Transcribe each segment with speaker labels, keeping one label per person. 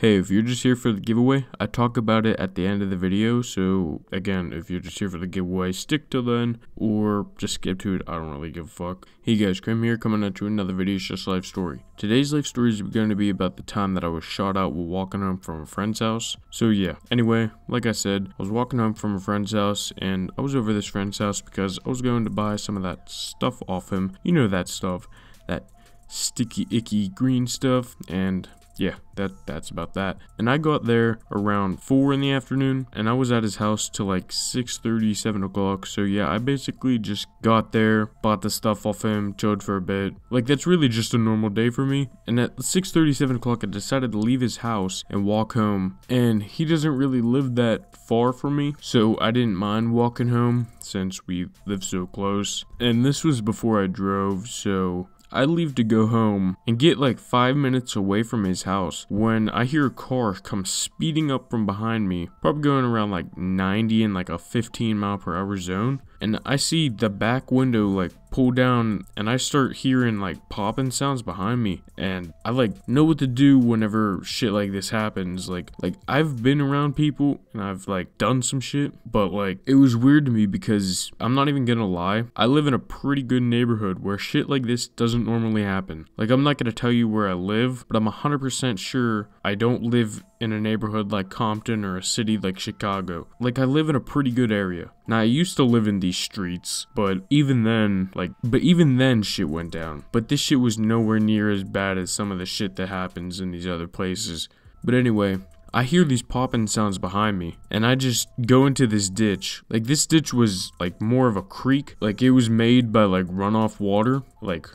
Speaker 1: Hey, if you're just here for the giveaway, I talk about it at the end of the video, so again, if you're just here for the giveaway, stick till then, or just skip to it, I don't really give a fuck. Hey guys, KRaM here, coming at you with another video. It's just a life story. Today's life story is going to be about the time that I was shot out while walking home from a friend's house. So yeah, anyway, like I said, I was walking home from a friend's house, and I was over this friend's house because I was going to buy some of that stuff off him. You know that stuff, that sticky, icky, green stuff, and yeah, that's about that. And I got there around 4 in the afternoon, and I was at his house till like 6:30, 7 o'clock. So yeah, I basically just got there, bought the stuff off him, chilled for a bit. Like, that's really just a normal day for me. And at 6:30, 7 o'clock, I decided to leave his house and walk home. And he doesn't really live that far from me, so I didn't mind walking home since we live so close. And this was before I drove, so I leave to go home and get like 5 minutes away from his house when I hear a car come speeding up from behind me, probably going around like 90 in like a 15-mile-per-hour zone. And I see the back window like pull down, and I start hearing like popping sounds behind me, and I like know what to do whenever shit like this happens. Like I've been around people and I've like done some shit, but like it was weird to me because I'm not even gonna lie, I live in a pretty good neighborhood where shit like this doesn't normally happen. Like, I'm not gonna tell you where I live, but I'm 100% sure I don't live in a neighborhood like Compton or a city like Chicago. Like, I live in a pretty good area. Now, I used to live in these streets, but even then shit went down. But this shit was nowhere near as bad as some of the shit that happens in these other places. But anyway, I hear these popping sounds behind me, and I just go into this ditch. Like, this ditch was like more of a creek. Like, it was made by like runoff water, like,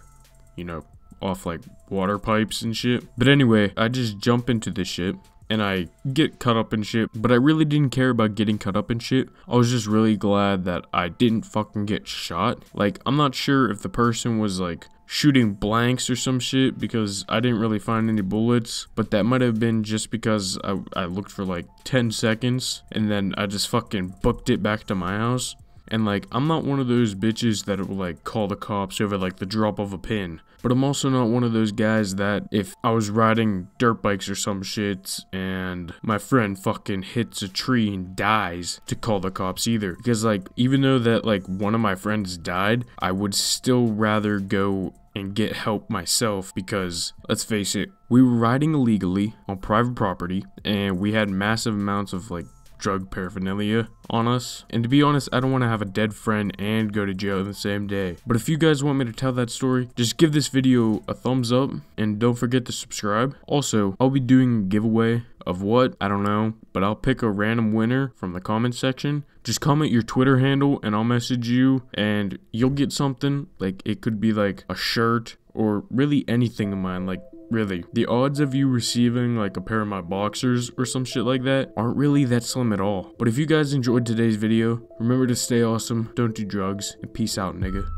Speaker 1: you know, off like water pipes and shit. But anyway, I just jump into this shit, and I get cut up and shit, but I really didn't care about getting cut up and shit. I was just really glad that I didn't fucking get shot. Like, I'm not sure if the person was like shooting blanks or some shit, because I didn't really find any bullets, but that might have been just because I looked for like 10 seconds, and then I just fucking booked it back to my house. And like, I'm not one of those bitches that will like call the cops over like the drop of a pin. But I'm also not one of those guys that if I was riding dirt bikes or some shit and my friend fucking hits a tree and dies, to call the cops either. Because like, even though that like one of my friends died, I would still rather go and get help myself, because let's face it, we were riding illegally on private property, and we had massive amounts of like drug paraphernalia on us, and to be honest, I don't want to have a dead friend and go to jail the same day. But if you guys want me to tell that story, just give this video a thumbs up, and don't forget to subscribe. Also, I'll be doing a giveaway of what? I don't know, but I'll pick a random winner from the comment section. Just comment your Twitter handle and I'll message you, and you'll get something. Like, it could be like a shirt or really anything of mine. Like, really, the odds of you receiving like a pair of my boxers or some shit like that aren't really that slim at all. But if you guys enjoyed today's video, remember to stay awesome, don't do drugs, and peace out, nigga.